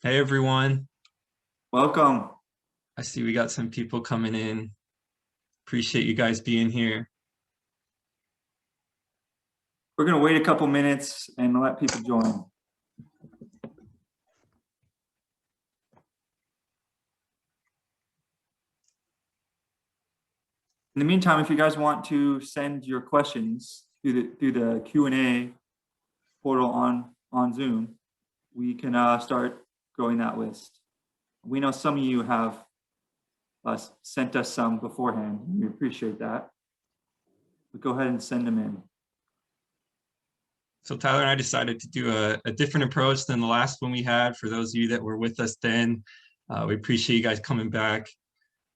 Hey everyone. Welcome. I see we got some people coming in. Appreciate you guys being here. We're going to wait a couple minutes and let people join. In the meantime, if you guys want to send your questions through the Q&A portal on Zoom, we can start growing that list. We know some of you have sent us some beforehand. We appreciate that. But go ahead and send them in. So Tyler and I decided to do a different approach than the last one we had. For those of you that were with us then, we appreciate you guys coming back.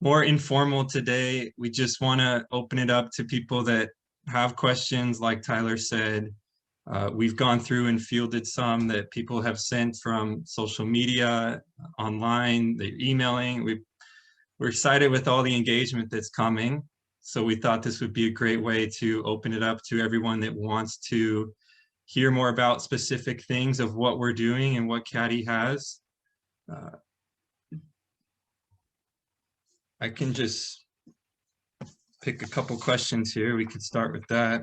More informal today. We just want to open it up to people that have questions, like Tyler said. We've gone through and fielded some that people have sent from social media, online, they're emailing. We're excited with all the engagement that's coming. So we thought this would be a great way to open it up to everyone that wants to hear more about specific things of what we're doing and what Caddy has. I can just pick a couple questions here. We could start with that.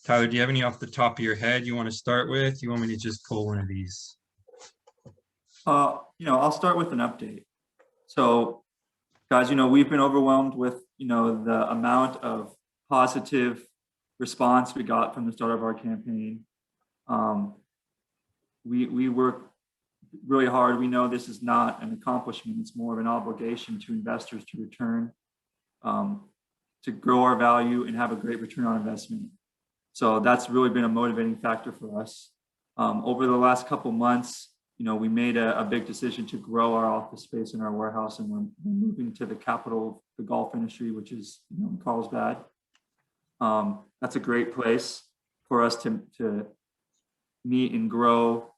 Tyler, do you have any off the top of your head you want to start with? You want me to just pull one of these? I'll start with an update. So guys, we've been overwhelmed with, the amount of positive response we got from the start of our campaign. We work really hard. We know this is not an accomplishment. It's more of an obligation to investors to return, to grow our value and have a great return on investment. So that's really been a motivating factor for us. Over the last couple months, we made a big decision to grow our office space in our warehouse, and we're moving to the capital of the golf industry, which is Carlsbad. That's a great place for us to meet and grow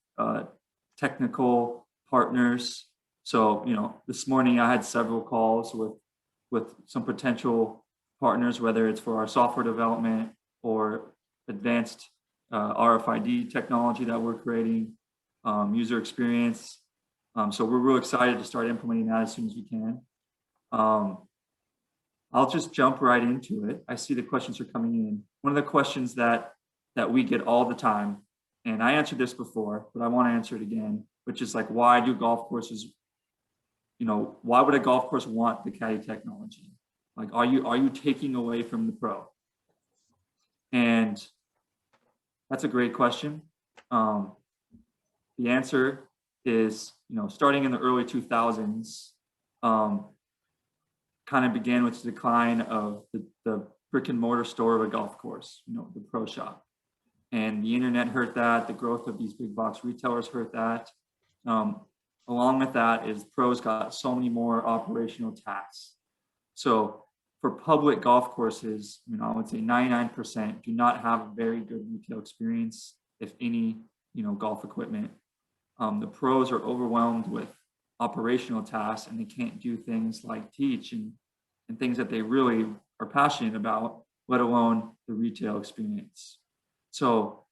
technical partners. So, this morning I had several calls with some potential partners, whether it's for our software development or advanced RFID technology that we're creating, user experience. So we're real excited to start implementing that as soon as we can. I'll just jump right into it. I see the questions are coming in. One of the questions that we get all the time, and I answered this before, but I want to answer it again, which is like, why do golf courses, why would a golf course want the Caddy technology? Like, are you taking away from the pro? And that's a great question. The answer is, starting in the early 2000s, kind of began with the decline of the brick and mortar store of a golf course, the pro shop. And the internet hurt that. The growth of these big box retailers hurt that. Along with that is pros got so many more operational tasks. So for public golf courses, I would say 99% do not have a very good retail experience, if any, golf equipment. The pros are overwhelmed with operational tasks, and they can't do things like teach and things that they really are passionate about, let alone the retail experience. So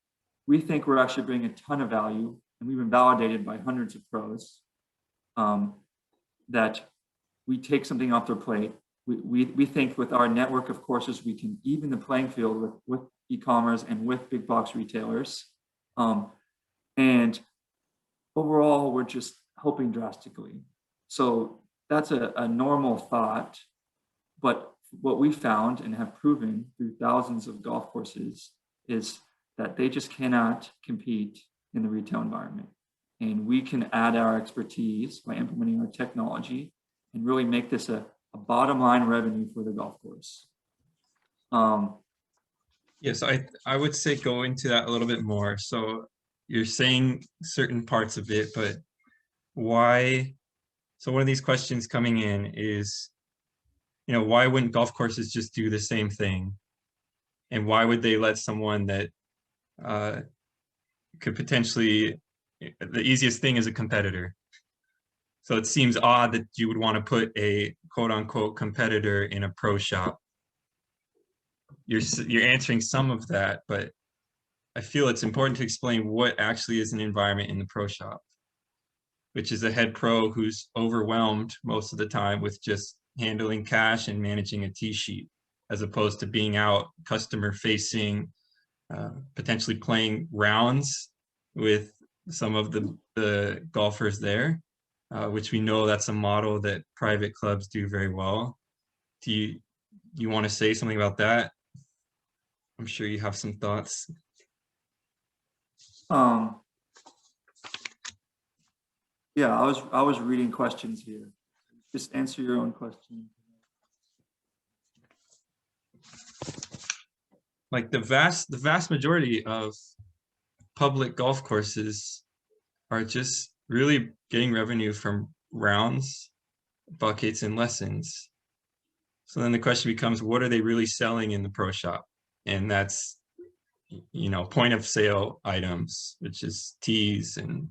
we think we're actually bringing a ton of value, and we've been validated by hundreds of pros, that we take something off their plate. We think with our network of courses, we can even the playing field with e-commerce and with big box retailers. And overall, we're just helping drastically. So that's a normal thought, but what we found and have proven through thousands of golf courses is that they just cannot compete in the retail environment. And we can add our expertise by implementing our technology and really make this a bottom line revenue for the golf course. Yes, I would say go into that a little bit more. So you're saying certain parts of it, but why? So one of these questions coming in is, why wouldn't golf courses just do the same thing? And why would they let someone that could potentially, the easiest thing is a competitor. So it seems odd that you would want to put a quote unquote competitor in a pro shop. You're answering some of that, but I feel it's important to explain what actually is an environment in the pro shop. which is a head pro who's overwhelmed most of the time with just handling cash and managing a tee sheet, as opposed to being out customer facing, potentially playing rounds with some of the golfers there, which we know that's a model that private clubs do very well. Do you want to say something about that? I'm sure you have some thoughts. Yeah, I was reading questions here. Just answer your own question. Like the vast majority of public golf courses are just really getting revenue from rounds, buckets, and lessons. So then the question becomes, what are they really selling in the pro shop? And that's, point of sale items, which is tees and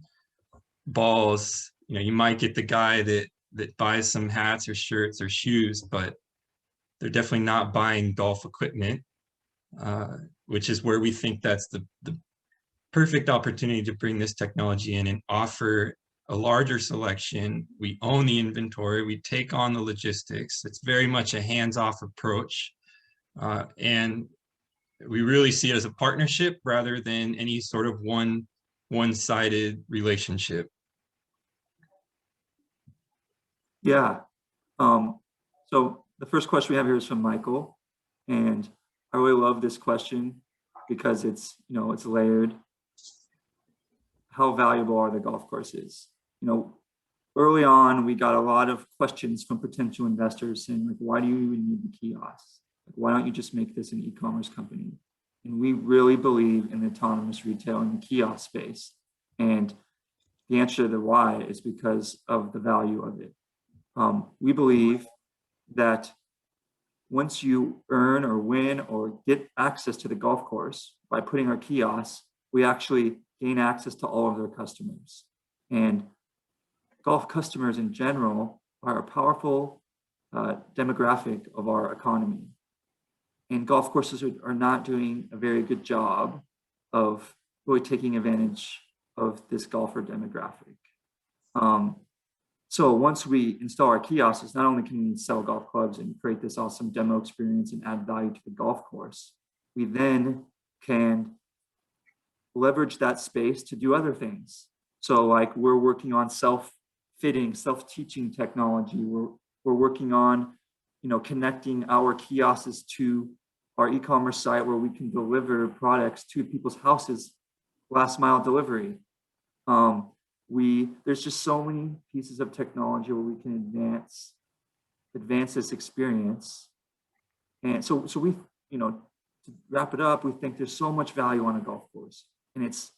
balls. You might get the guy that buys some hats or shirts or shoes, but they're definitely not buying golf equipment, which is where we think that's the perfect opportunity to bring this technology in and offer a larger selection. We own the inventory, we take on the logistics. It's very much a hands-off approach. And we really see it as a partnership rather than any sort of one-sided relationship. Yeah. So the first question we have here is from Michael, and I really love this question because it's layered. How valuable are the golf courses? Early on, we got a lot of questions from potential investors saying, like, why do you even need the kiosks? Like, why don't you just make this an e-commerce company? And we really believe in autonomous retail in the kiosk space. And the answer to the why is because of the value of it. We believe that once you earn or win or get access to the golf course by putting our kiosks, we actually gain access to all of their customers. And golf customers in general are a powerful demographic of our economy. And golf courses are not doing a very good job of really taking advantage of this golfer demographic. So once we install our kiosks, not only can we sell golf clubs and create this awesome demo experience and add value to the golf course, we then can leverage that space to do other things. So like we're working on self-fitting, self-teaching technology. We're working on, connecting our kiosks to our e-commerce site where we can deliver products to people's houses, last mile delivery. There's just so many pieces of technology where we can advance this experience. And so we, to wrap it up, we think there's so much value on a golf course, and it's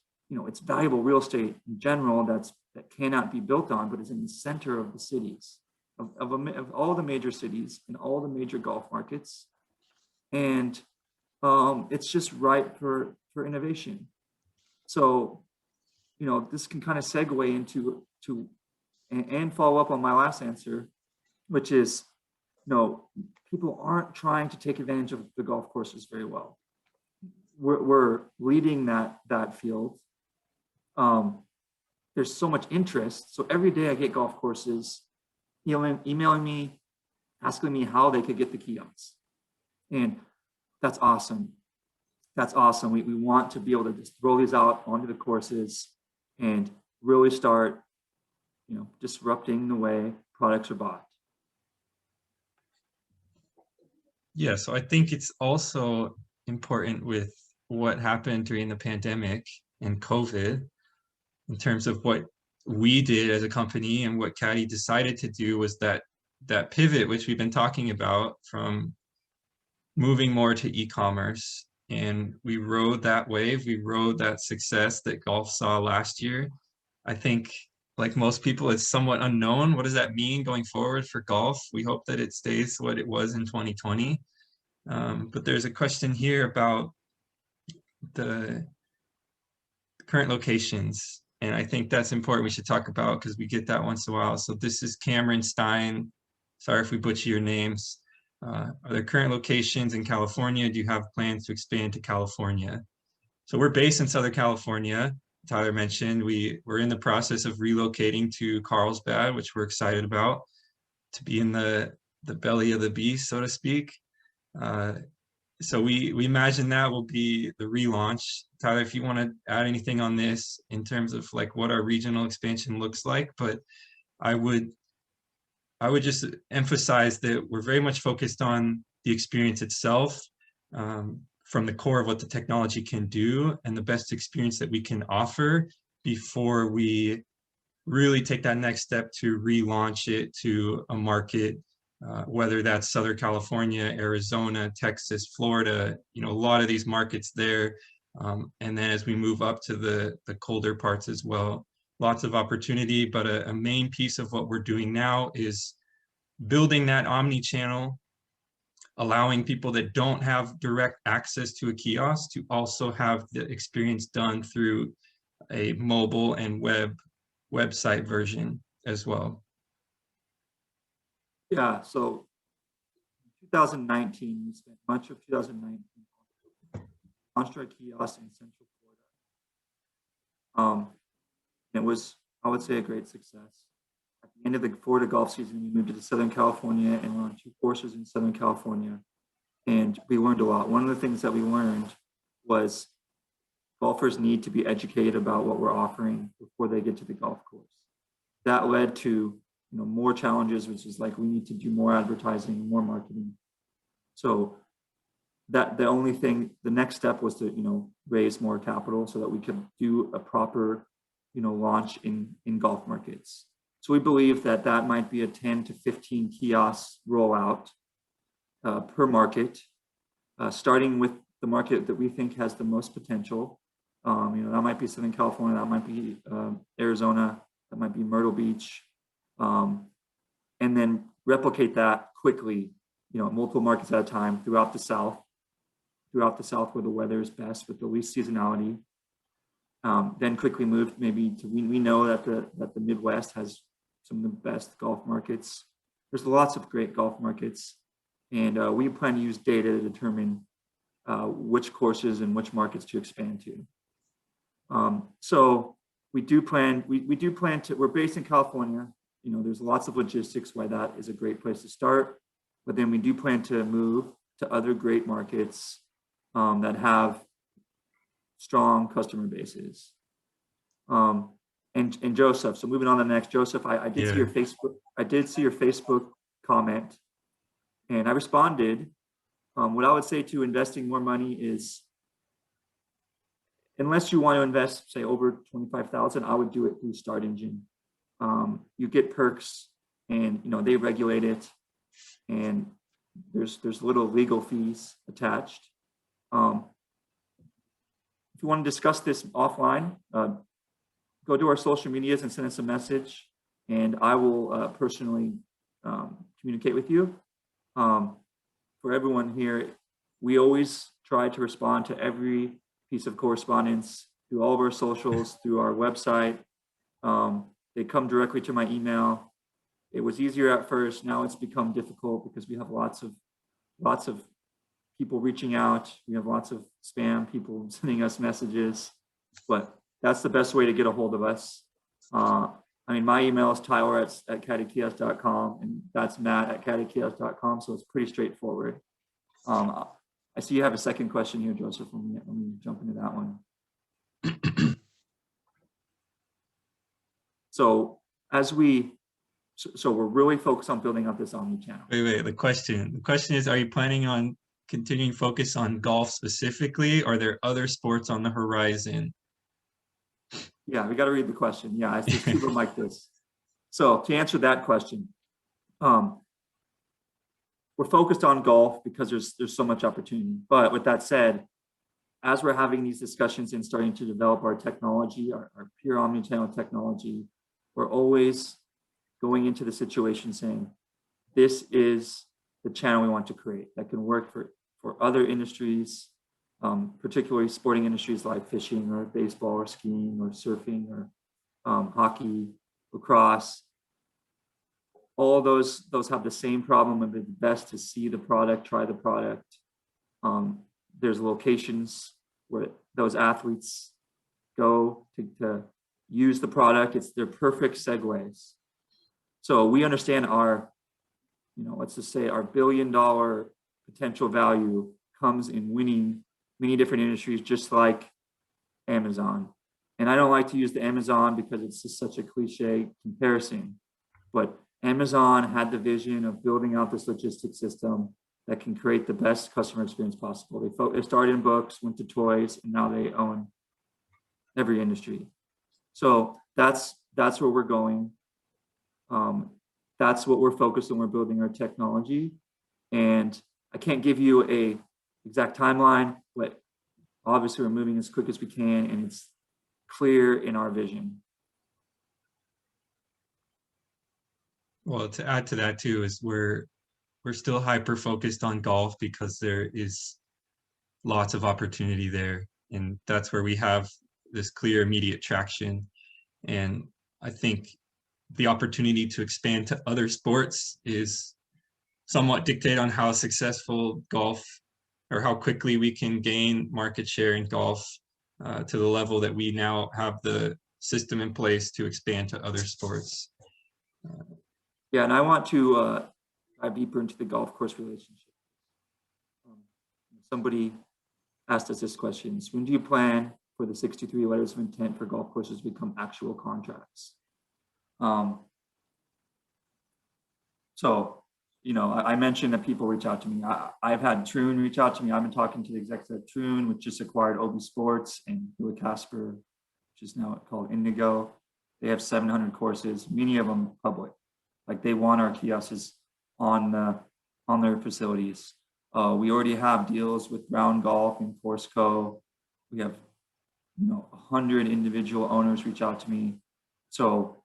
valuable real estate in general that cannot be built on, but is in the center of the cities, of all the major cities and all the major golf markets. And it's just ripe for innovation. So, this can kind of segue into and follow up on my last answer, which is, people aren't trying to take advantage of the golf courses very well. We're leading that field. There's so much interest. So every day I get golf courses emailing me, asking me how they could get the kiosks. And that's awesome. That's awesome. We want to be able to just throw these out onto the courses and really start, disrupting the way products are bought. Yeah, so I think it's also important with what happened during the pandemic and COVID in terms of what we did as a company, and what Caddy decided to do was that pivot, which we've been talking about, from moving more to e-commerce. And we rode that wave, we rode that success that golf saw last year. I think, like most people, it's somewhat unknown. What does that mean going forward for golf? We hope that it stays what it was in 2020. But there's a question here about the current locations, and I think that's important we should talk about because we get that once in a while. So this is Cameron Stein. Sorry if we butcher your names. Are there current locations in California? Do you have plans to expand to California? So we're based in Southern California. Tyler mentioned, we're in the process of relocating to Carlsbad, which we're excited about, to be in the belly of the beast, so to speak. So we imagine that will be the relaunch. Tyler, if you want to add anything on this in terms of like what our regional expansion looks like, but I would just emphasize that we're very much focused on the experience itself, from the core of what the technology can do and the best experience that we can offer before we really take that next step to relaunch it to a market, whether that's Southern California, Arizona, Texas, Florida, a lot of these markets there. And then as we move up to the colder parts as well, lots of opportunity, but a main piece of what we're doing now is building that omni-channel, allowing people that don't have direct access to a kiosk to also have the experience done through a mobile and website version as well. Yeah, so 2019, we spent much of 2019 launched our kiosk in Central Florida. It was, I would say, a great success. At the end of the Florida golf season, we moved to Southern California and we're on 2 courses in Southern California. And we learned a lot. One of the things that we learned was golfers need to be educated about what we're offering before they get to the golf course. That led to more challenges, which is like we need to do more advertising, more marketing. So that the next step was to raise more capital so that we could do a proper launch in golf markets. So we believe that might be a 10 to 15 kiosks rollout per market, starting with the market that we think has the most potential. That might be Southern California, that might be Arizona, that might be Myrtle Beach, and then replicate that quickly, multiple markets at a time throughout the South where the weather is best with the least seasonality. Then quickly move maybe to, we know that the Midwest has some of the best golf markets. There's lots of great golf markets, and we plan to use data to determine which courses and which markets to expand to. So we do plan to, we're based in California. There's lots of logistics why that is a great place to start, but then we do plan to move to other great markets that have strong customer bases. And Joseph, so moving on to the next, Joseph, I did see your Facebook comment, and I responded. What I would say to investing more money is, unless you want to invest, say, over $25,000, I would do it through Start Engine. You get perks, and they regulate it, and there's little legal fees attached. If you want to discuss this offline, go to our social medias and send us a message, and I will personally communicate with you. For everyone here, we always try to respond to every piece of correspondence through all of our socials, through our website. They come directly to my email. It was easier at first. Now it's become difficult because we have lots of people reaching out. We have lots of spam people sending us messages, but that's the best way to get a hold of us. My email is tyler@caddykiosк.com, and that's matt@caddykiosк.com. So it's pretty straightforward. I see you have a second question here, Joseph. Let me jump into that one. So we're really focused on building up this omni-channel. Wait. The question is, are you planning on continuing focus on golf specifically? Or are there other sports on the horizon? Yeah, we got to read the question. Yeah, there's people like this. So to answer that question, we're focused on golf because there's so much opportunity. But with that said, as we're having these discussions and starting to develop our technology, our pure omni-channel technology, we're always going into the situation saying, this is the channel we want to create that can work for other industries, particularly sporting industries like fishing or baseball or skiing or surfing or hockey, lacrosse. All those have the same problem of it's best to see the product, try the product. There's locations where those athletes go to use the product. They're perfect segues. So we understand our, let's just say our $1 billion potential value comes in winning many different industries, just like Amazon. And I don't like to use the Amazon because it's just such a cliche comparison, but Amazon had the vision of building out this logistics system that can create the best customer experience possible. They started in books, went to toys, and now they own every industry. So that's where we're going. That's what we're focused on. We're building our technology, and I can't give you a exact timeline, but obviously we're moving as quick as we can, and it's clear in our vision. Well, to add to that too is we're still hyper focused on golf because there is lots of opportunity there, and that's where we have this clear immediate traction. And I think the opportunity to expand to other sports is somewhat dictated on how successful golf or how quickly we can gain market share in golf to the level that we now have the system in place to expand to other sports. Yeah, and I want to dive deeper into the golf course relationship. Somebody asked us this question: when do you plan for the 63 letters of intent for golf courses to become actual contracts? So, I mentioned that people reach out to me. I've had Troon reach out to me. I've been talking to the execs at Troon, which just acquired OB Sports, and Hewlett Casper, which is now called Indigo. They have 700 courses, many of them public. Like, they want our kiosks on their facilities. We already have deals with Brown Golf and Courseco. We have 100 individual owners reach out to me. So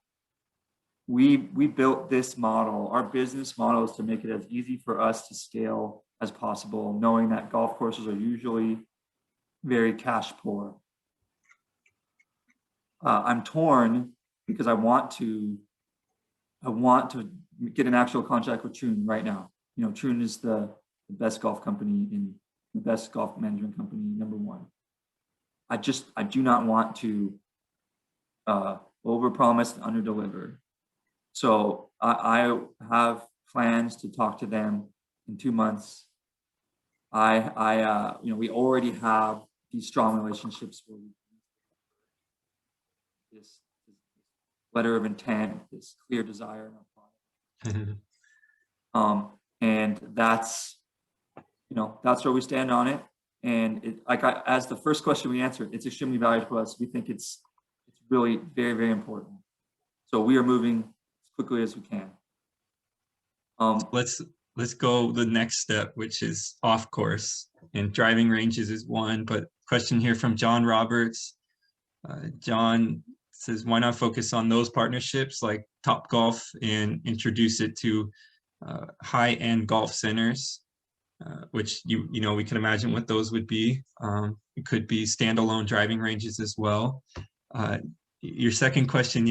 we built this model. Our business model is to make it as easy for us to scale as possible, knowing that golf courses are usually very cash poor. I'm torn because I want to get an actual contract with Troon right now. Troon is the best golf company in the best golf management company, #1. I do not want to overpromise and underdeliver. So I have plans to talk to them in 2 months. We already have these strong relationships where this letter of intent, this clear desire in our product. And that's where we stand on it. And as the first question we answered, it's extremely valuable to us. We think it's really very, very important. So we are moving as quickly as we can. Let's go the next step, which is off course, and driving ranges is one. But question here from John Roberts. John says, why not focus on those partnerships like Topgolf and introduce it to high-end golf centers, which we can imagine what those would be. It could be standalone driving ranges as well. Your second question,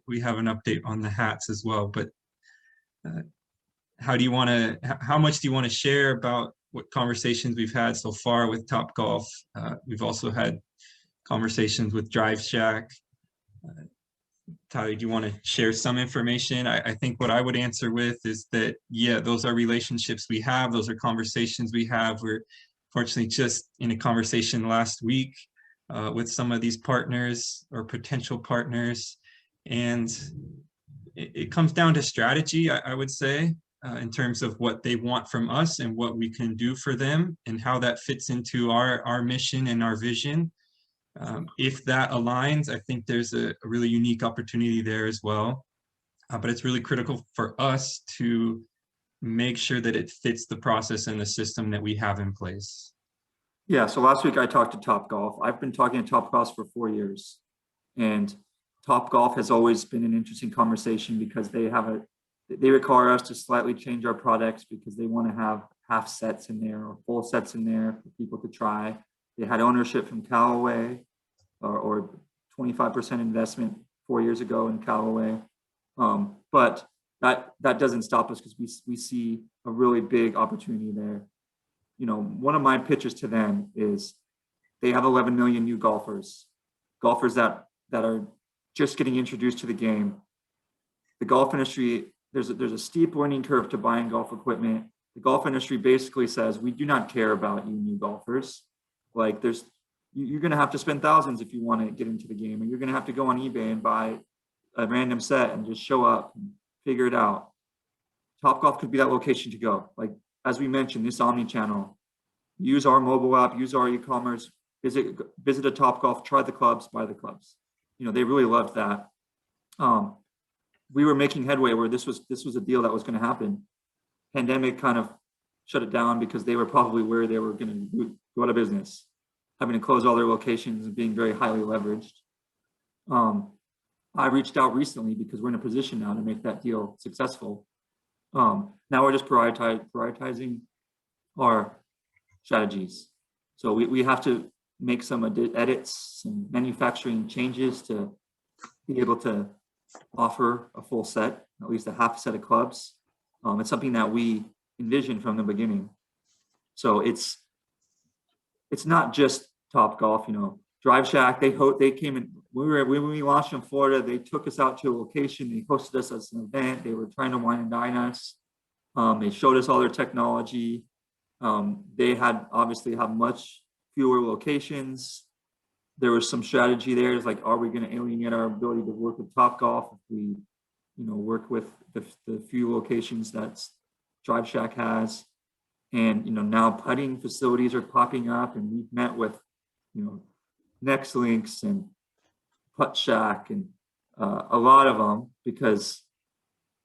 we have an update on the hats as well, but how much do you want to share about what conversations we've had so far with Topgolf? We've also had conversations with Drive Shack. Tyler, do you want to share some information? I think what I would answer with is that, those are relationships we have. Those are conversations we have. We're fortunately just in a conversation last week with some of these partners or potential partners. And it comes down to strategy, I would say, in terms of what they want from us and what we can do for them and how that fits into our mission and our vision. If that aligns, I think there's a really unique opportunity there as well. But it's really critical for us to make sure that it fits the process and the system that we have in place. Yeah, so last week I talked to Topgolf. I've been talking to Topgolf for 4 years. And Topgolf has always been an interesting conversation because they require us to slightly change our products because they want to have half sets in there or full sets in there for people to try. They had ownership from Callaway or 25% investment 4 years ago in Callaway. But that doesn't stop us because we see a really big opportunity there. One of my pitches to them is they have 11 million new golfers. golfers that are just getting introduced to the game. The golf industry, there's a steep learning curve to buying golf equipment. The golf industry basically says, we do not care about you new golfers. Like you're going to have to spend thousands if you want to get into the game, and you're going to have to go on eBay and buy a random set and just show up and figure it out. Topgolf could be that location to go. Like, as we mentioned, this omni-channel, use our mobile app, use our e-commerce, visit a Topgolf, try the clubs, buy the clubs. They really loved that. We were making headway where this was a deal that was going to happen. Pandemic kind of shut it down because they were probably where they were going to go out of business, having to close all their locations and being very highly leveraged. I reached out recently because we're in a position now to make that deal successful. Now we're just prioritizing our strategies. So we have to make some edits, some manufacturing changes to be able to offer a full set, at least a half set of clubs. It's something that we envisioned from the beginning. So it's not just Topgolf, Drive Shack. They came in when we launched in Florida. They took us out to a location. They hosted us as an event. They were trying to wine and dine us. They showed us all their technology. They obviously have much fewer locations. There was some strategy there. It's like, are we going to alienate our ability to work with Topgolf if we, work with the few locations that Drive Shack has? And now putting facilities are popping up, and we've met with Next Links and Putt Shack and a lot of them because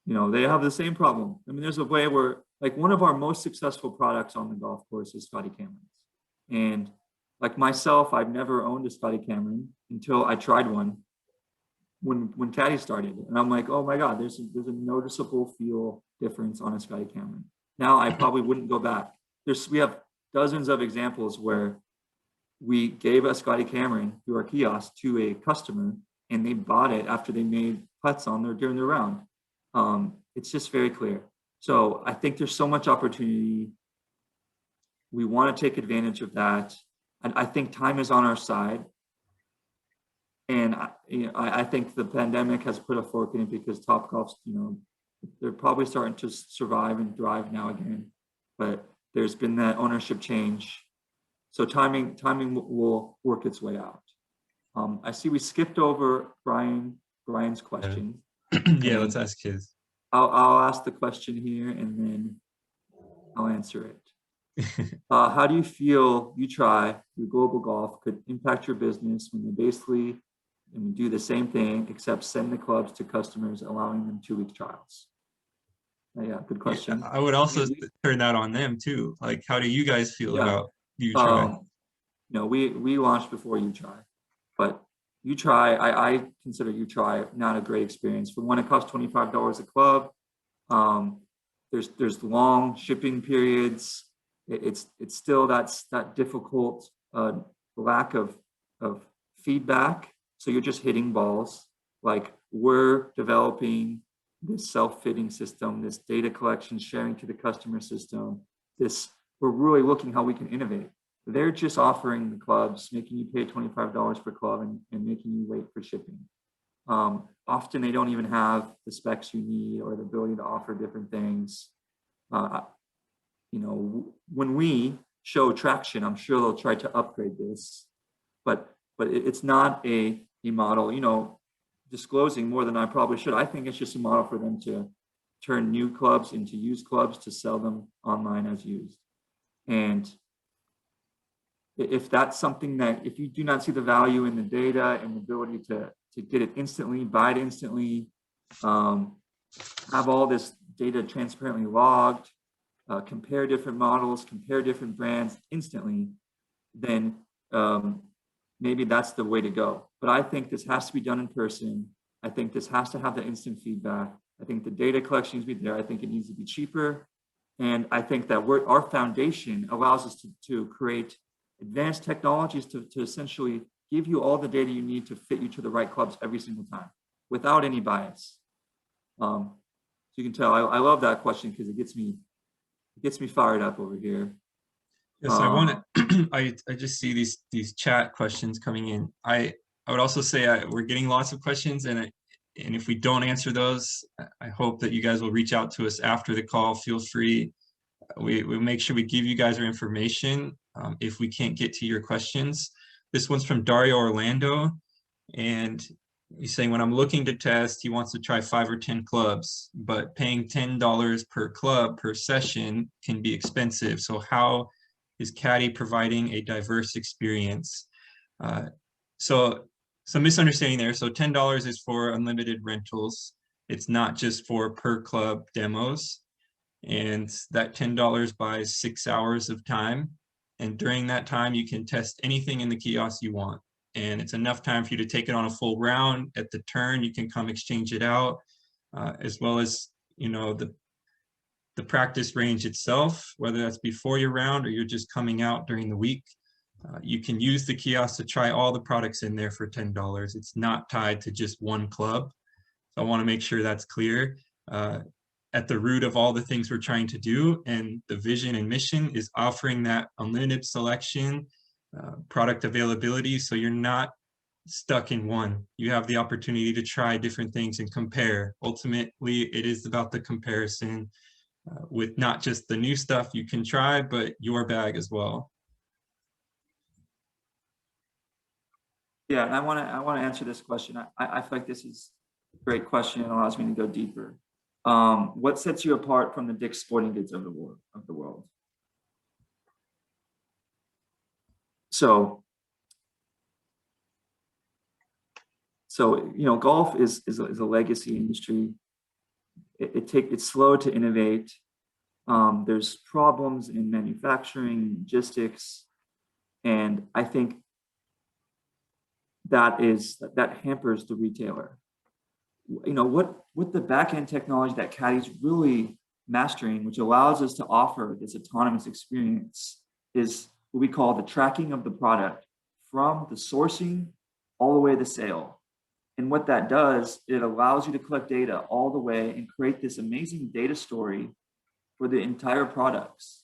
they have the same problem. I mean, there's a way where, like, one of our most successful products on the golf course is Scotty Camerons. And like myself, I've never owned a Scotty Cameron until I tried one when Caddy started. And I'm like, oh my God, there's a noticeable feel difference on a Scotty Cameron. Now I probably wouldn't go back. We have dozens of examples where we gave a Scotty Cameron through our kiosk to a customer, and they bought it after they made putts during their round. It's just very clear. So I think there's so much opportunity. We want to take advantage of that. And I think time is on our side. And I think the pandemic has put a fork in it because Topgolf's, they're probably starting to survive and thrive now again. But there's been that ownership change. So timing will work its way out. I see we skipped over Brian's question. Yeah, let's ask his. I'll ask the question here and then I'll answer it. How do you feel UTry through Global Golf could impact your business when they basically do the same thing except send the clubs to customers, allowing them 2-week trials? Yeah, good question. I would also turn that on them too. Like, how do you guys feel about UTry? We launched before UTry, but UTry, I consider UTry not a great experience. For one, it costs $25 a club. There's long shipping periods. It's still that difficult lack of feedback. So you're just hitting balls. Like, we're developing this self-fitting system, this data collection, sharing to the customer system. We're really looking how we can innovate. They're just offering the clubs, making you pay $25 per club and making you wait for shipping. Often they don't even have the specs you need or the ability to offer different things. When we show traction, I'm sure they'll try to upgrade this, but it's not a model, disclosing more than I probably should. I think it's just a model for them to turn new clubs into used clubs to sell them online as used. And if that's something that, if you do not see the value in the data and the ability to get it instantly, buy it instantly, have all this data transparently logged, compare different models, compare different brands instantly, then maybe that's the way to go. But I think this has to be done in person. I think this has to have the instant feedback. I think the data collection needs to be there. I think it needs to be cheaper. And I think that our foundation allows us to create advanced technologies to essentially give you all the data you need to fit you to the right clubs every single time without any bias. So you can tell I love that question because it gets me fired up over here. Yes, I want to. I just see these chat questions coming in. I would also say we're getting lots of questions, and if we don't answer those, I hope that you guys will reach out to us after the call. Feel free. We'll make sure we give you guys our information if we can't get to your questions. This one's from Dario Orlando, and he's saying, when I'm looking to test, he wants to try 5 or 10 clubs, but paying $10 per club per session can be expensive. So how is Caddy providing a diverse experience? So some misunderstanding there. So $10 is for unlimited rentals. It's not just for per club demos. And that $10 buys 6 hours of time. And during that time, you can test anything in the kiosk you want. And it's enough time for you to take it on a full round. At the turn, you can come exchange it out, as well as, you know, the practice range itself, whether that's before your round or you're just coming out during the week. You can use the kiosk to try all the products in there for $10. It's not tied to just one club. So I want to make sure that's clear. At the root of all the things we're trying to do, and the vision and mission is offering that unlimited selection, product availability, so you're not stuck in one. You have the opportunity to try different things and compare. Ultimately, it is about the comparison with not just the new stuff you can try, but your bag as well. Yeah, and I want to answer this question. I feel like this is a great question and allows me to go deeper. What sets you apart from the Dick's Sporting Goods of the world? So you know, golf is a legacy industry. It's slow to innovate. There's problems in manufacturing, logistics, and I think that hampers the retailer. You know, what the back-end technology that Caddy's really mastering, which allows us to offer this autonomous experience, is what we call the tracking of the product from the sourcing all the way to sale. And what that does, it allows you to collect data all the way and create this amazing data story for the entire products.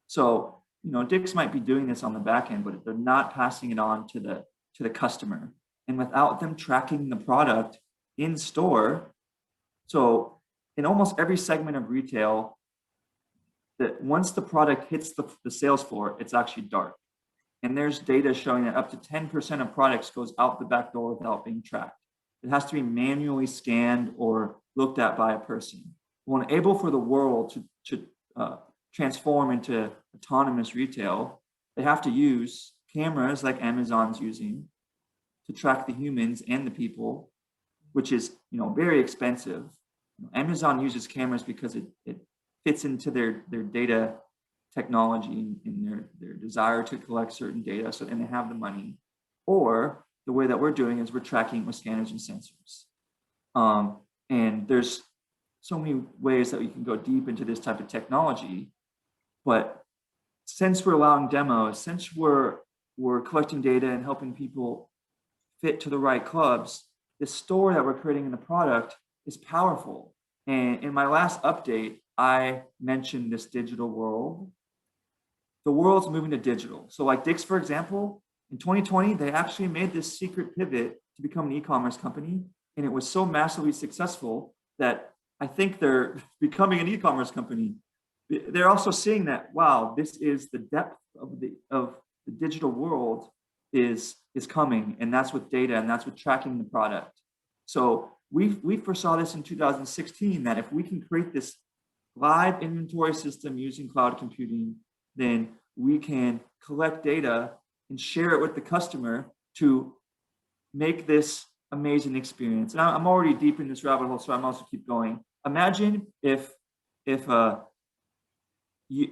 So, you know, Dick's might be doing this on the back end, but they're not passing it on to the customer. And without them tracking the product in store, so in almost every segment of retail, that once the product hits the sales floor, it's actually dark. And there's data showing that up to 10% of products goes out the back door without being tracked. It has to be manually scanned or looked at by a person. When able for the world to transform into autonomous retail, they have to use cameras like Amazon's using to track the humans and the people, which is, you know, very expensive. Amazon uses cameras because it fits into their data technology and their desire to collect certain data, so and they have the money. Or the way that we're doing is we're tracking with scanners and sensors. And there's so many ways that we can go deep into this type of technology. But since we're allowing demos, since we're collecting data and helping people fit to the right clubs, the story that we're creating in the product is powerful. And in my last update, I mentioned this digital world. The world's moving to digital. So like Dick's, for example, in 2020, they actually made this secret pivot to become an e-commerce company. And it was so massively successful that I think they're becoming an e-commerce company. They're also seeing that, wow, this is the depth of the digital world is coming. And that's with data, and that's with tracking the product. So we foresaw this in 2016, that if we can create this live inventory system using cloud computing, then we can collect data and share it with the customer to make this amazing experience. And I'm already deep in this rabbit hole, so I'm also keep going. Imagine if you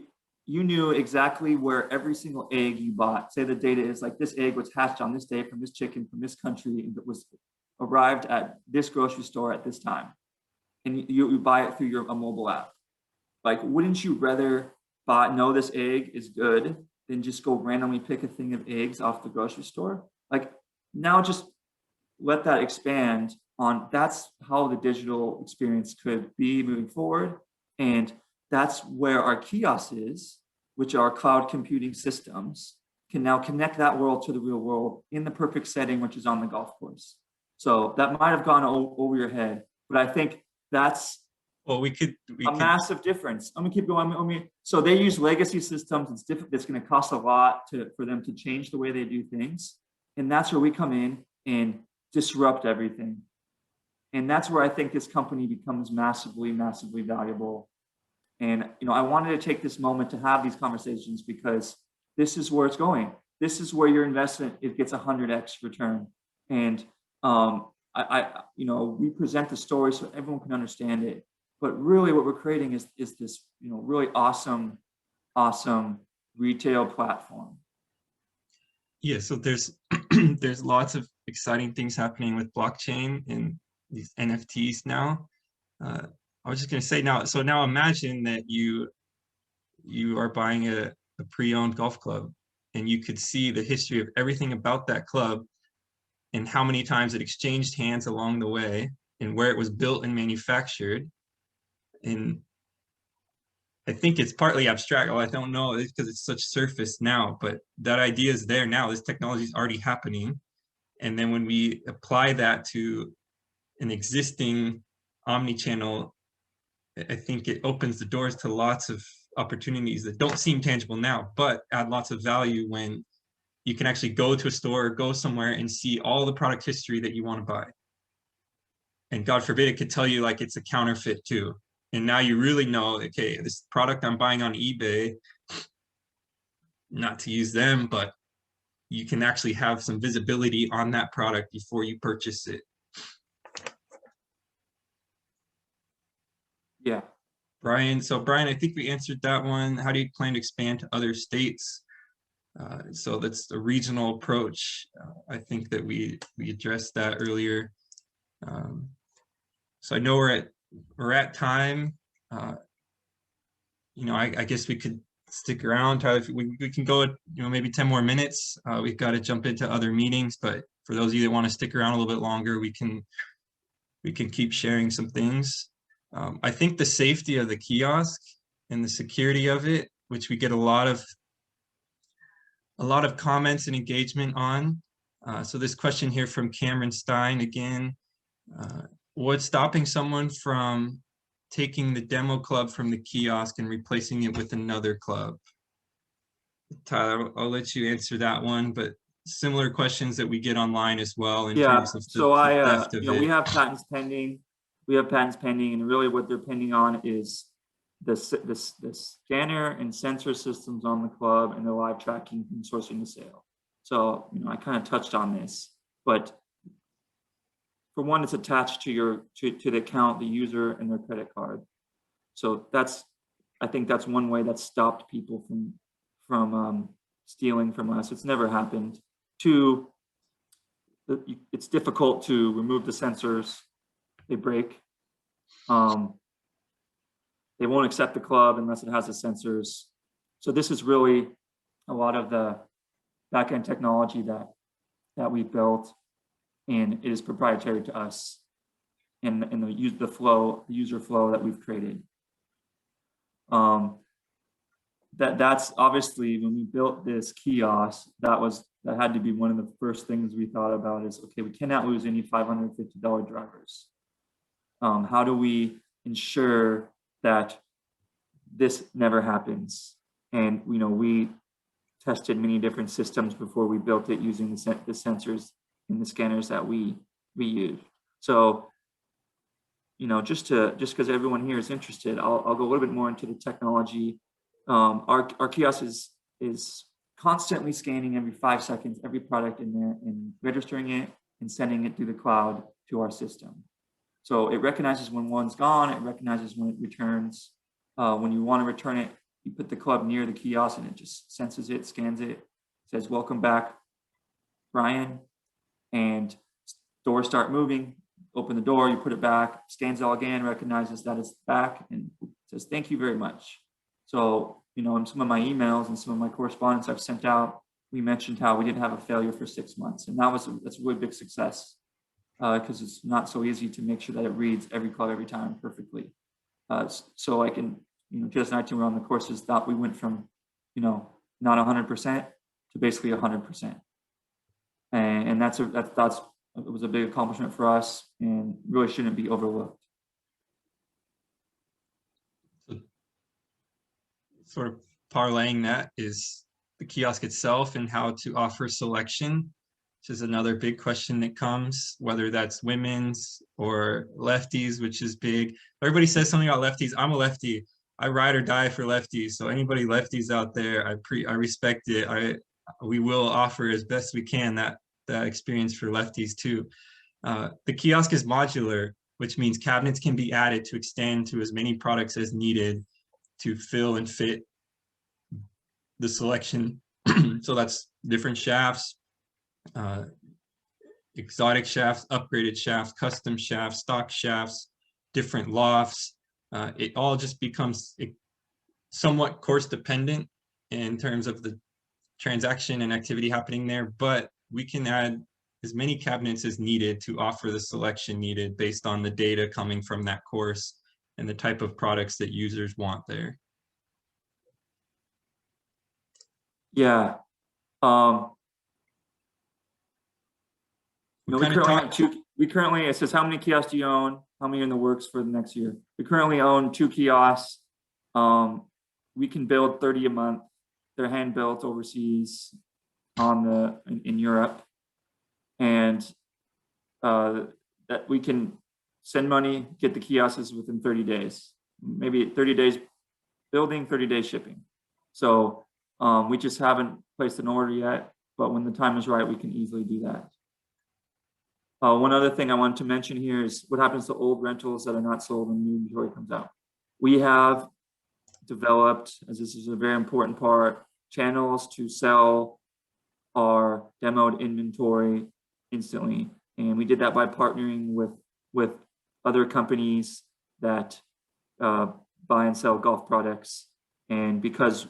knew exactly where every single egg you bought, say the data is like this egg was hatched on this day from this chicken from this country and it was arrived at this grocery store at this time, and you buy it through a mobile app. Like, wouldn't you rather know this egg is good than just go randomly pick a thing of eggs off the grocery store? Like, now just let that expand on, that's how the digital experience could be moving forward. And that's where our kiosk is, which are cloud computing systems. can now connect that world to the real world in the perfect setting, which is on the golf course. So that might have gone over your head, but I think that's Well, we could massive difference. I'm gonna keep going. So they use legacy systems. It's different. It's going to cost a lot for them to change the way they do things, and that's where we come in and disrupt everything. And that's where I think this company becomes massively, massively valuable. And I wanted to take this moment to have these conversations because this is where it's going. This is where your investment, it gets 100x return. And we present the story so everyone can understand it. But really what we're creating is this, really awesome retail platform. Yeah, so there's there's lots of exciting things happening with blockchain and these NFTs now. I was just going to say now, so now imagine that you are buying a pre-owned golf club, and you could see the history of everything about that club and how many times it exchanged hands along the way and where it was built and manufactured. And I think it's partly abstract. Well, I don't know, it's because it's such surface now, but that idea is there now. This technology is already happening. And then when we apply that to an existing omni-channel, I think it opens the doors to lots of opportunities that don't seem tangible now, but add lots of value when you can actually go to a store or go somewhere and see all the product history that you want to buy. And God forbid it could tell you like it's a counterfeit too. And now you really know, okay, this product I'm buying on eBay, not to use them, but you can actually have some visibility on that product before you purchase it. Yeah. Brian, I think we answered that one. How do you plan to expand to other states? So that's the regional approach. I think that we addressed that earlier. So I know we're at time. I guess we could stick around, Tyler. We can go, maybe 10 more minutes. We've got to jump into other meetings, but for those of you that want to stick around a little bit longer, we can keep sharing some things. I think the safety of the kiosk and the security of it, which we get a lot of comments and engagement on. So this question here from Cameron Stein again, what's stopping someone from taking the demo club from the kiosk and replacing it with another club? Tyler, I'll let you answer that one, but similar questions that we get online as well in terms of the theft of it. We have patents pending. And really what they're pending on is the scanner and sensor systems on the club and the live tracking and sourcing the sale. So, I kind of touched on this, but for one, it's attached to the account, the user, and their credit card. So I think that's one way that stopped people from stealing from us. It's never happened. Two, it's difficult to remove the sensors. They break. They won't accept the club unless it has the sensors. So this is really a lot of the back-end technology that we built, and it is proprietary to us and the user flow that we've created. That's obviously, when we built this kiosk, that had to be one of the first things we thought about is, okay, we cannot lose any $550 drivers. How do we ensure that this never happens? And we tested many different systems before we built it using the sensors and the scanners that we use. So, just because everyone here is interested, I'll go a little bit more into the technology. Our kiosk is constantly scanning every 5 seconds every product in there and registering it and sending it through the cloud to our system. So it recognizes when one's gone, it recognizes when it returns. When you want to return it, you put the club near the kiosk and it just senses it, scans it, says, "Welcome back, Brian." And doors start moving, open the door, you put it back, scans it all again, recognizes that it's back, and says, "Thank you very much." So, in some of my emails and some of my correspondence I've sent out, we mentioned how we didn't have a failure for 6 months. And that's a really big success because it's not so easy to make sure that it reads every club every time perfectly. So I can, 2019, we're on the courses that we went from, not 100% to basically 100%. And that's it was a big accomplishment for us and really shouldn't be overlooked. Sort of parlaying that is the kiosk itself and how to offer selection, which is another big question that comes, whether that's women's or lefties, which is big. Everybody says something about lefties. I'm a lefty. I ride or die for lefties. So anybody lefties out there, I respect it. We will offer as best we can that experience for lefties too. The kiosk is modular, which means cabinets can be added to extend to as many products as needed to fill and fit the selection. So that's different shafts, exotic shafts, upgraded shafts, custom shafts, stock shafts, different lofts. It all just becomes somewhat course dependent in terms of the transaction and activity happening there, but we can add as many cabinets as needed to offer the selection needed based on the data coming from that course and the type of products that users want there. Yeah. We currently, it says, how many kiosks do you own? How many are in the works for the next year? We currently own 2 kiosks. We can build 30 a month. They're hand built overseas in Europe. And that we can send money, get the kiosks within 30 days, maybe 30 days building, 30 days shipping. So we just haven't placed an order yet, but when the time is right, we can easily do that. One other thing I want to mention here is what happens to old rentals that are not sold when new inventory comes out. We have developed, as this is a very important part, channels to sell our demoed inventory instantly. And we did that by partnering with other companies that buy and sell golf products. And because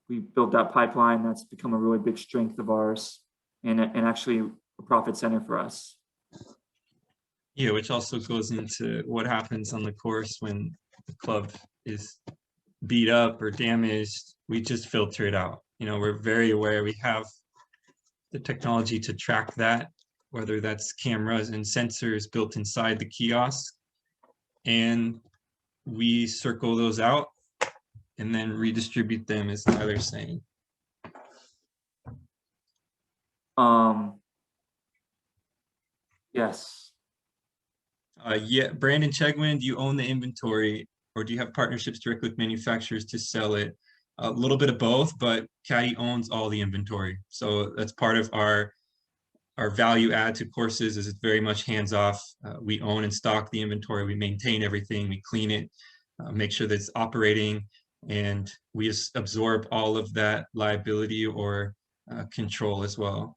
we built that pipeline, that's become a really big strength of ours and actually a profit center for us. Yeah, which also goes into what happens on the course when the club is beat up or damaged. We just filter it out. You know, we're very aware. We have the technology to track that, whether that's cameras and sensors built inside the kiosk, and we circle those out and then redistribute them, as Tyler's saying. Yes. Yeah, Brandon Chegwin, do you own the inventory or do you have partnerships directly with manufacturers to sell it? A little bit of both, but Caddy owns all the inventory. So that's part of our value add to courses is it's very much hands-off. We own and stock the inventory. We maintain everything. We clean it, make sure that it's operating, and we just absorb all of that liability or control as well.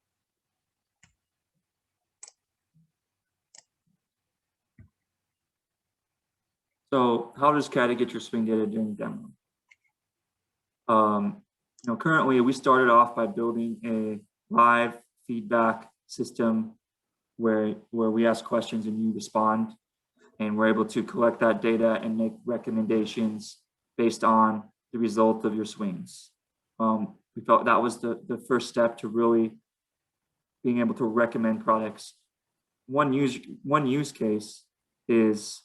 So how does Caddy get your swing data during the demo? Currently we started off by building a live feedback system where we ask questions and you respond, and we're able to collect that data and make recommendations based on the result of your swings. We felt that was the first step to really being able to recommend products. One use case is,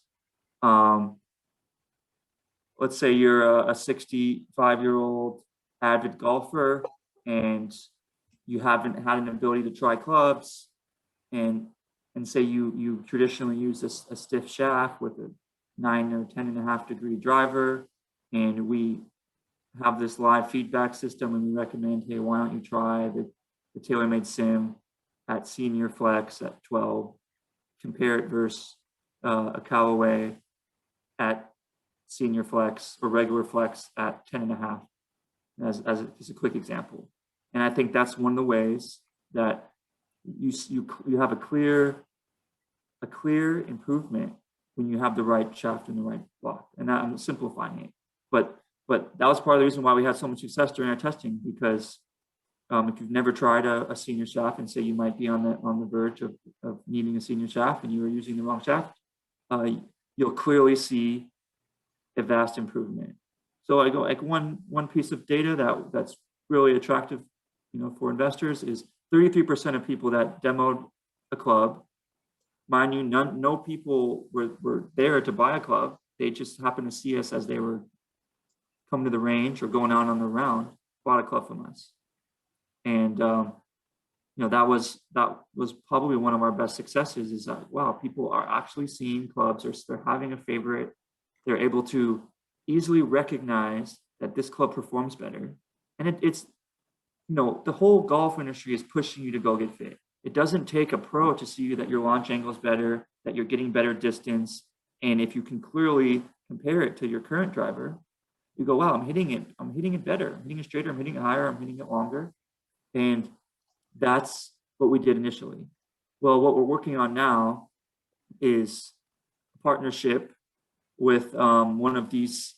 let's say you're a 65-year-old avid golfer and you haven't had an ability to try clubs, and say you traditionally use a stiff shaft with a 9 or 10.5 degree driver, and we have this live feedback system and we recommend, hey, why don't you try the TaylorMade Sim at Senior Flex at 12, compare it versus a Callaway at Senior Flex or regular Flex at 10.5, as a quick example. And I think that's one of the ways that you have a clear improvement when you have the right shaft and the right block. And I'm simplifying it, but that was part of the reason why we had so much success during our testing, because if you've never tried a senior shaft and say you might be on the verge of needing a senior shaft and you were using the wrong shaft, you'll clearly see a vast improvement. So I go like one piece of data that's really attractive for investors is 33% of people that demoed a club. Mind you, no people were there to buy a club. They just happened to see us as they were coming to the range or going out on the round, bought a club from us. And that was probably one of our best successes, is that, wow, people are actually seeing clubs, or they're having a favorite. They're able to easily recognize that this club performs better. And it's the whole golf industry is pushing you to go get fit. It doesn't take a pro to see that your launch angle is better, that you're getting better distance. And if you can clearly compare it to your current driver, you go, wow, I'm hitting it better. I'm hitting it straighter. I'm hitting it higher. I'm hitting it longer. And that's what we did initially. Well, what we're working on now is a partnership with one of these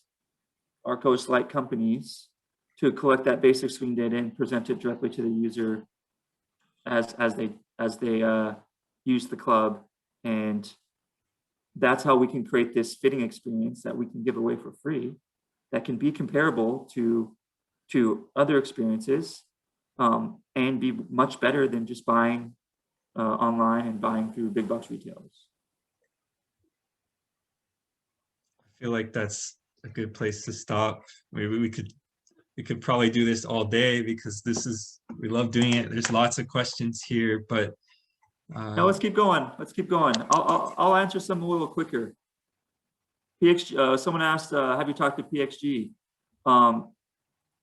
Arcos-like companies to collect that basic swing data and present it directly to the user as they use the club. And that's how we can create this fitting experience that we can give away for free, that can be comparable to other experiences, and be much better than just buying online and buying through big box retailers. I feel like that's a good place to stop. Maybe we could probably do this all day, because we love doing it. There's lots of questions here, but now let's keep going. I'll answer some a little quicker. PXG, someone asked, have you talked to PXG?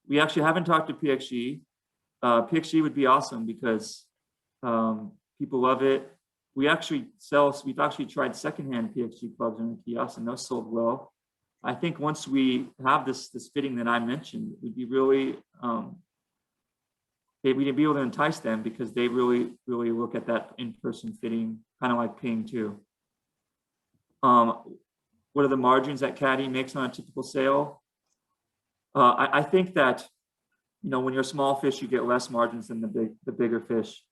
We actually haven't talked to PXG. PXG would be awesome, because people love it. We've actually tried secondhand PXG clubs in the kiosk, and those sold well. I think once we have this fitting that I mentioned, we'd be really we'd be able to entice them, because they really look at that in-person fitting, kind of like Ping too. What are the margins that Caddy makes on a typical sale? I think that when you're a small fish, you get less margins than the bigger fish.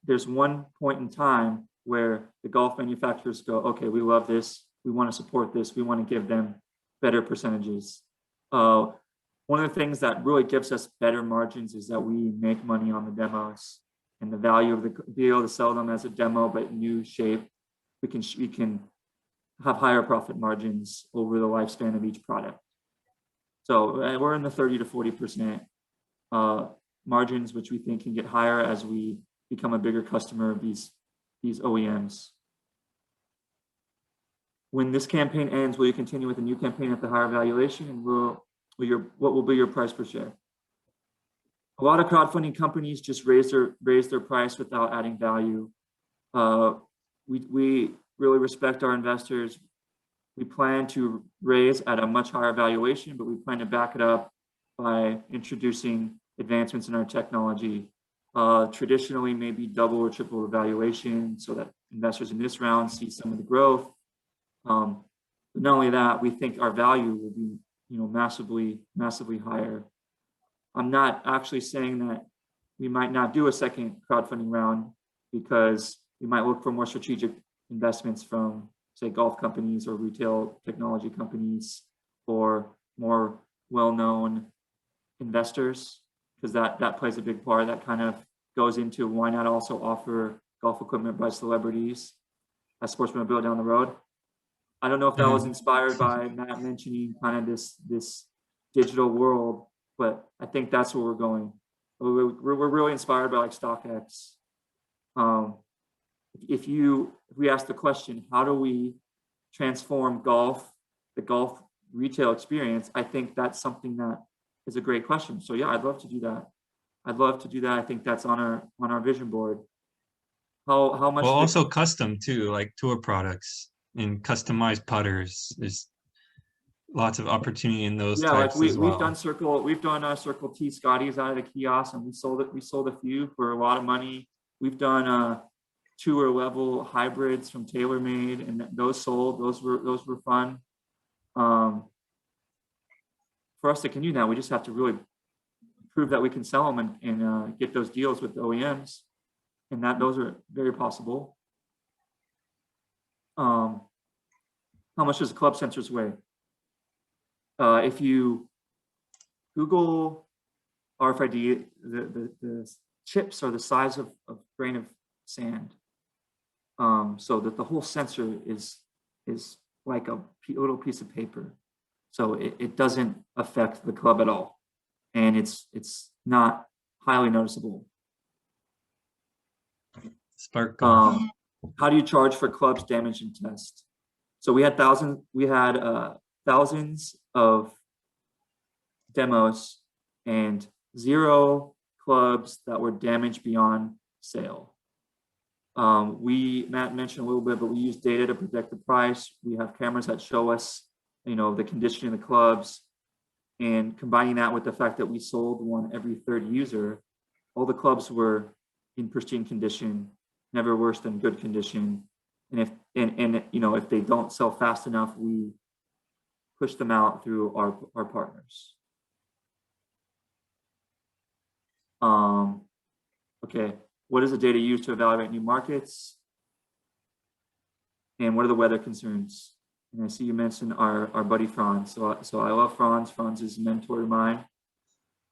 There's one point in time where the golf manufacturers go, okay, we love this, we want to support this, we want to give them better percentages. One of the things that really gives us better margins is that we make money on the demos, and the value of the deal to sell them as a demo but new shape. We can have higher profit margins over the lifespan of each product. So we're in the 30 to 40% margins, which we think can get higher as we become a bigger customer of these OEMs. When this campaign ends, will you continue with a new campaign at the higher valuation, and what will be your price per share? A lot of crowdfunding companies just raise their price without adding value. We really respect our investors. We plan to raise at a much higher valuation, but we plan to back it up by introducing advancements in our technology. Traditionally, maybe double or triple the valuation, so that investors in this round see some of the growth. But not only that, we think our value will be massively higher. I'm not actually saying that we might not do a second crowdfunding round, because we might look for more strategic investments from, say, golf companies or retail technology companies, or more well-known investors, because that plays a big part. That kind of goes into why not also offer golf equipment by celebrities as sports memorabilia down the road. I don't know if that was inspired by Matt mentioning kind of this digital world, but I think that's where we're going. We're really inspired by like StockX. If we ask the question, how do we transform the golf retail experience? I think that's something that is a great question. So yeah, I'd love to do that. I think that's on our vision board. How much? Well, also custom too, like tour products and customized putters. There's lots of opportunity in those types as well. We've done Circle T Scotties out of the kiosk, and we sold a few for a lot of money. We've done tour level hybrids from TaylorMade, and those sold. Those were fun. For us to continue that, we just have to really prove that we can sell them and get those deals with the OEMs, and those are very possible. How much does club sensors weigh? If you Google RFID, the chips are the size of a grain of sand. So that the whole sensor is like a little piece of paper. So it doesn't affect the club at all. And it's not highly noticeable. Spark. How do you charge for clubs damaged in test? So we had thousands of demos and 0 clubs that were damaged beyond sale. Matt mentioned a little bit, but we use data to predict the price. We have cameras that show us, the condition of the clubs, and combining that with the fact that we sold one every third user, all the clubs were in pristine condition, never worse than good condition. And if they don't sell fast enough, we push them out through our partners. Okay, what is the data used to evaluate new markets? And what are the weather concerns? And I see you mentioned our buddy Franz. So I love Franz. Franz is a mentor of mine.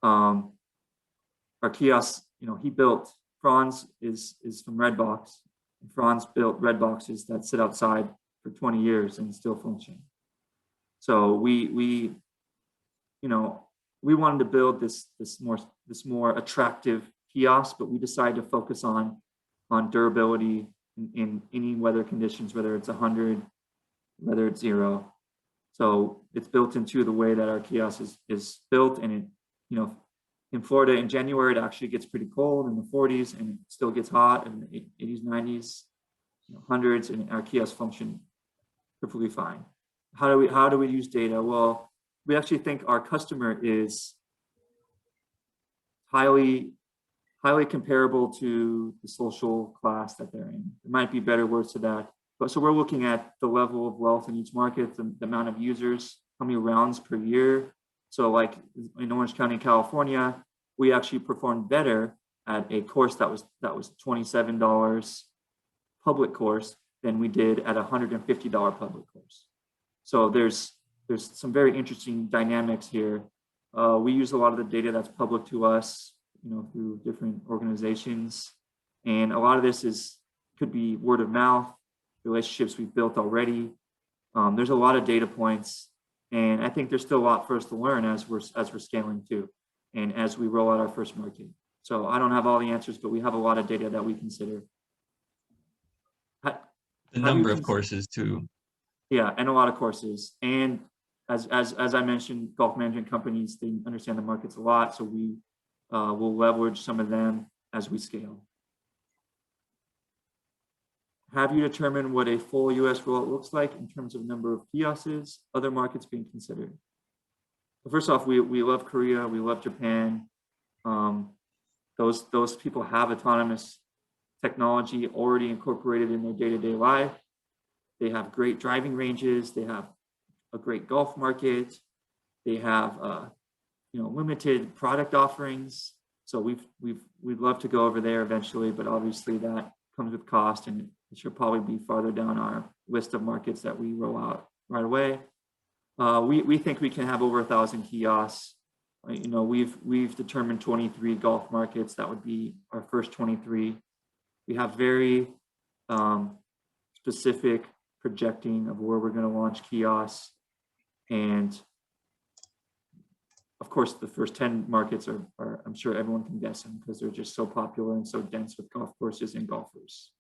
Our kiosk, he built, Franz is from Redbox. Franz built red boxes that sit outside for 20 years and still function. So we wanted to build this more attractive kiosk, but we decided to focus on durability in any weather conditions, whether it's 100, whether it's 0. So it's built into the way that our kiosk is built, and in Florida in January, it actually gets pretty cold in the 40s, and it still gets hot in the 80s, 90s, 100s, and our kiosks function perfectly fine. How do we use data? Well, we actually think our customer is highly comparable to the social class that they're in. There might be better words to that. But so we're looking at the level of wealth in each market, the amount of users, how many rounds per year. So like in Orange County, California, we actually performed better at a course that was $27 public course than we did at a $150 public course. So there's some very interesting dynamics here. We use a lot of the data that's public to us, through different organizations. And a lot of this could be word of mouth, relationships we've built already. There's a lot of data points, and I think there's still a lot for us to learn as we're scaling too, and as we roll out our first market. So I don't have all the answers, but we have a lot of data that we consider. The number of courses too. Yeah, and a lot of courses. And as I mentioned, golf management companies, they understand the markets a lot, so we will leverage some of them as we scale. Have you determined what a full US rollout looks like in terms of number of kiosks, other markets being considered? Well, first off, we love Korea, we love Japan. Those people have autonomous technology already incorporated in their day-to-day life. They have great driving ranges. They have a great golf market. They have limited product offerings. So we'd love to go over there eventually, but obviously that comes with cost, and it should probably be farther down our list of markets that we roll out right away. We think we can have over 1,000 kiosks. We've determined 23 golf markets. That would be our first 23. We have very specific projecting of where we're going to launch kiosks. And of course, the first 10 markets are I'm sure everyone can guess them because they're just so popular and so dense with golf courses and golfers.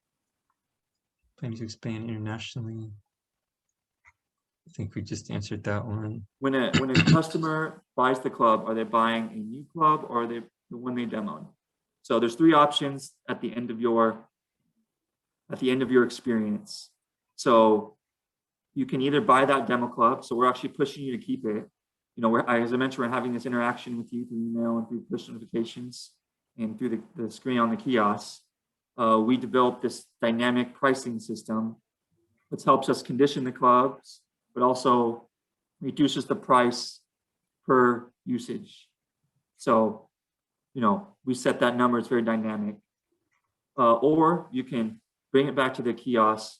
Planning to expand internationally. I think we just answered that one. When a customer buys the club, are they buying a new club or are they the one they demoed? So there's 3 options at the end of your experience. So you can either buy that demo club. So we're actually pushing you to keep it. As I mentioned, we're having this interaction with you through email and through push notifications and through the screen on the kiosk. We developed this dynamic pricing system, which helps us condition the clubs, but also reduces the price per usage. So, we set that number, it's very dynamic. Or you can bring it back to the kiosk,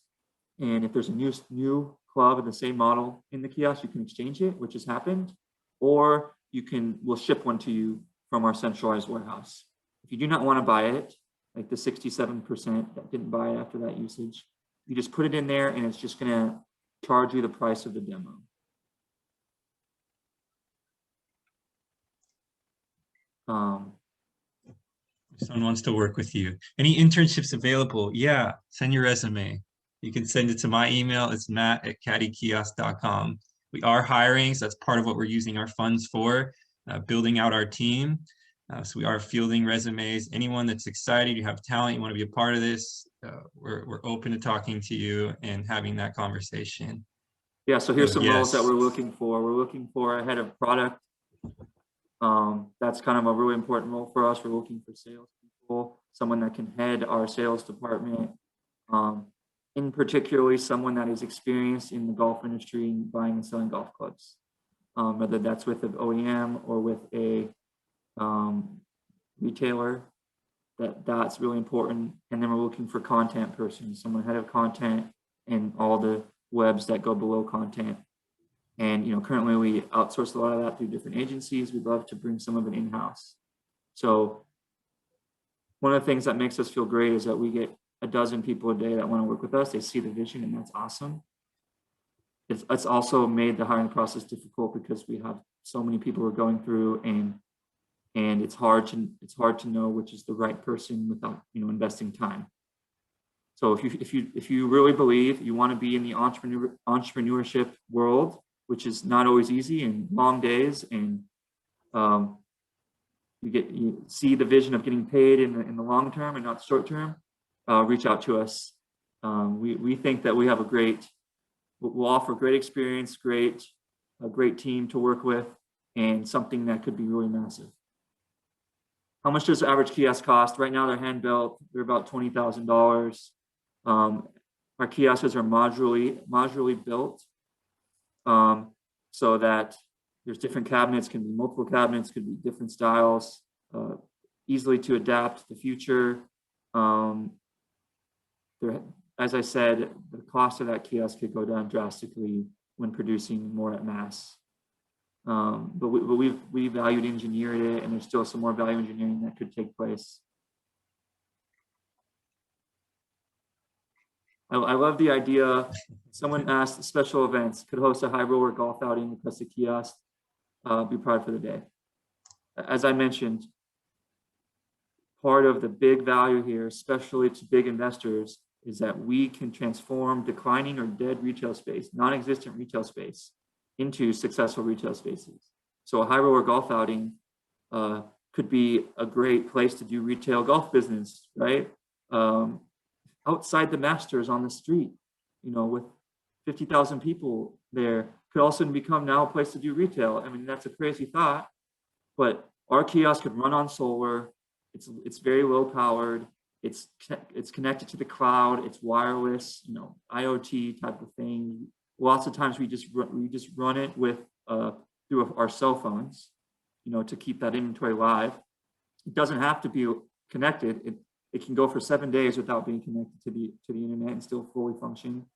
and if there's a new club of the same model in the kiosk, you can exchange it, which has happened, or we'll ship one to you from our centralized warehouse. If you do not want to buy it, like the 67% that didn't buy it after that usage, you just put it in there and it's just going to charge you the price of the demo. If someone wants to work with you, any internships available? Yeah, send your resume. You can send it to my email. It's matt@caddykiosk.com. We are hiring, so that's part of what we're using our funds for, building out our team. So we are fielding resumes. Anyone that's excited, you have talent, you want to be a part of this, we're open to talking to you and having that conversation. Yeah, so here's some roles that yes. we're looking for. We're looking for a head of product. That's kind of a really important role for us. We're looking for salespeople, someone that can head our sales department. In particularly someone that is experienced in the golf industry and buying and selling golf clubs, whether that's with an OEM or with a retailer. That's really important. And then we're looking for content person, someone head of content and all the webs that go below content. And currently we outsource a lot of that through different agencies. We'd love to bring some of it in-house. So one of the things that makes us feel great is that we get a dozen people a day that want to work with us. They see the vision, and that's awesome. It's also made the hiring process difficult because we have so many people we're going through, and it's hard to know which is the right person without investing time. So if you really believe you want to be in the entrepreneurship world, which is not always easy and long days, and you see the vision of getting paid in the long term and not short term, reach out to us. We think that we have we'll offer great experience, a great team to work with, and something that could be really massive. How much does the average kiosk cost? Right now they're hand built. They're about $20,000. Our kiosks are modularly built, so that there's different cabinets, can be multiple cabinets, could be different styles, easily to adapt to the future. As I said, the cost of that kiosk could go down drastically when producing more at mass. But we valued engineered it, and there's still some more value engineering that could take place. I love the idea. Someone asked special events could host a high roller golf outing across the kiosk. Be proud for the day. As I mentioned, part of the big value here, especially to big investors, is that we can transform declining or dead retail space, non-existent retail space, into successful retail spaces. So a high roller golf outing could be a great place to do retail golf business, right? Outside the Masters on the street, with 50,000 people there, could also become now a place to do retail. I mean, that's a crazy thought, but our kiosk could run on solar. It's very low powered. It's connected to the cloud. It's wireless, IoT type of thing. Lots of times we just run it with through our cell phones, to keep that inventory live. It doesn't have to be connected. It can go for 7 days without being connected to the internet and still fully function.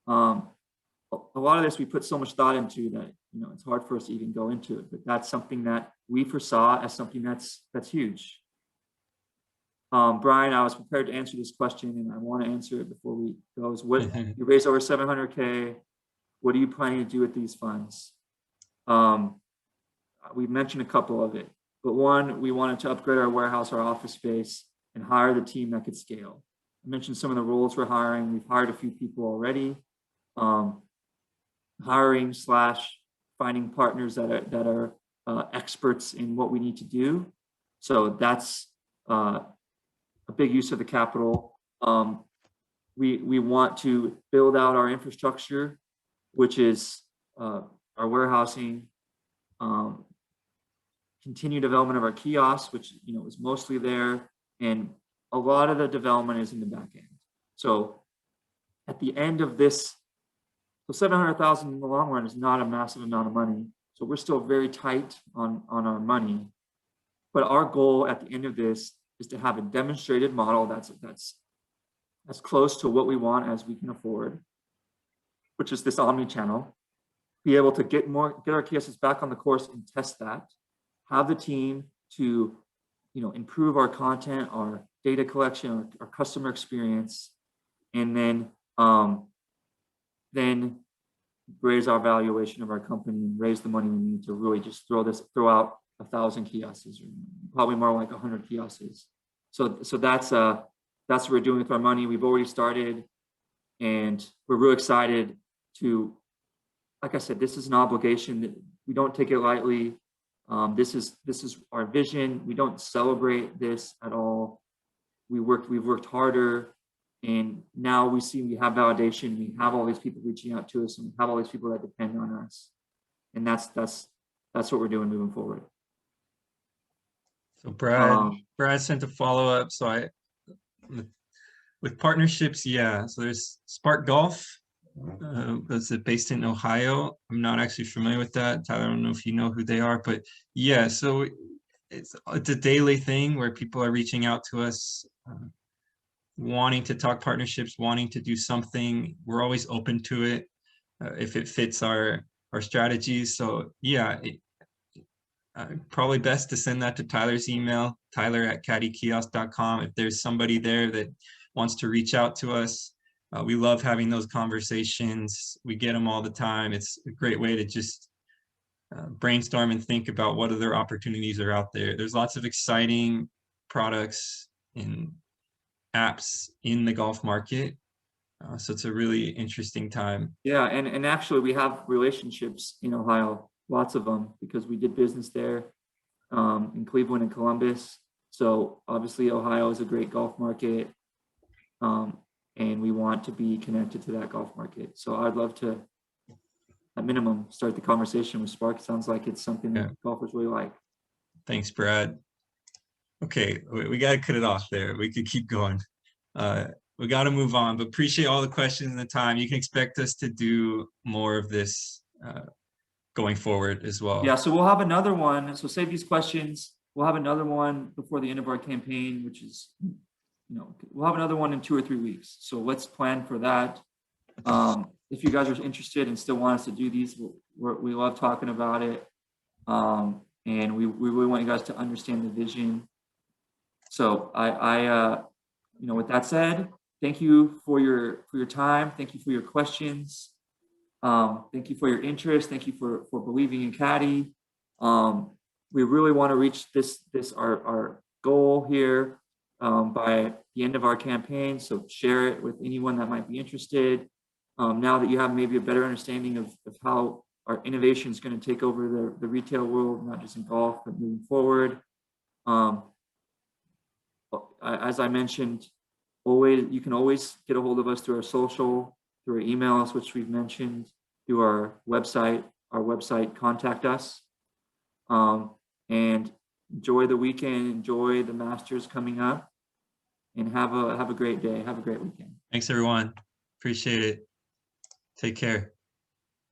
A lot of this we put so much thought into that it's hard for us to even go into it. But that's something that we foresaw as something that's huge. Brian, I was prepared to answer this question, and I want to answer it before we go. You raised over $700K. What are you planning to do with these funds? We mentioned a couple of it, but one, we wanted to upgrade our warehouse, our office space, and hire the team that could scale. I mentioned some of the roles we're hiring. We've hired a few people already. Hiring / finding partners that are experts in what we need to do. So that's a big use of the capital. We want to build out our infrastructure, which is our warehousing, continue development of our kiosks, which is mostly there, and a lot of the development is in the back end. So at the end of this, so 700,000 in the long run is not a massive amount of money. So we're still very tight on our money. But our goal at the end of this is to have a demonstrated model that's as close to what we want as we can afford, which is this omni-channel. Be able to get our kiosks back on the course and test that. Have the team to, improve our content, our data collection, our customer experience, and then raise our valuation of our company and raise the money we need to really just throw out 1,000 kiosks, or probably more like 100 kiosks. So that's what we're doing with our money. We've already started, and we're really excited to, like I said, this is an obligation that we don't take it lightly. This is our vision. We don't celebrate this at all. We've worked harder, and now we have validation. We have all these people reaching out to us, and we have all these people that depend on us, and that's what we're doing moving forward. So Brad sent a follow-up. So with partnerships, yeah. So there's Spark Golf. That's based in Ohio. I'm not actually familiar with that. Tyler, I don't know if you know who they are, but yeah. So it's a daily thing where people are reaching out to us, wanting to talk partnerships, wanting to do something. We're always open to it if it fits our strategies. So yeah, probably best to send that to Tyler's email, tyler@caddykiosk.com. If there's somebody there that wants to reach out to us, we love having those conversations. We get them all the time. It's a great way to just brainstorm and think about what other opportunities are out there. There's lots of exciting products and apps in the golf market. So it's a really interesting time. Yeah, and actually we have relationships in Ohio, lots of them, because we did business there in Cleveland and Columbus. So obviously Ohio is a great golf market. And we want to be connected to that golf market. So I'd love to, at minimum, start the conversation with Spark. It sounds like it's something that golfers really like. Thanks, Brad. Okay, we got to cut it off there. We could keep going. We got to move on, but appreciate all the questions and the time. You can expect us to do more of this going forward as well. Yeah, so we'll have another one. So save these questions. We'll have another one before the end of our campaign, which is, we'll have another one in 2 or 3 weeks. So let's plan for that. If you guys are interested and still want us to do these, we love talking about it. And we really want you guys to understand the vision. So with that said, thank you for your time. Thank you for your questions. Thank you for your interest. Thank you for believing in Caddy. We really want to reach our goal here by the end of our campaign. So share it with anyone that might be interested. Now that you have maybe a better understanding of how our innovation is going to take over the retail world, not just in golf, but moving forward. As I mentioned, you can always get a hold of us through our social, through our emails, which we've mentioned, through our website, contact us. And enjoy the weekend, enjoy the Masters coming up, and have a great day. Have a great weekend. Thanks, everyone. Appreciate it. Take care.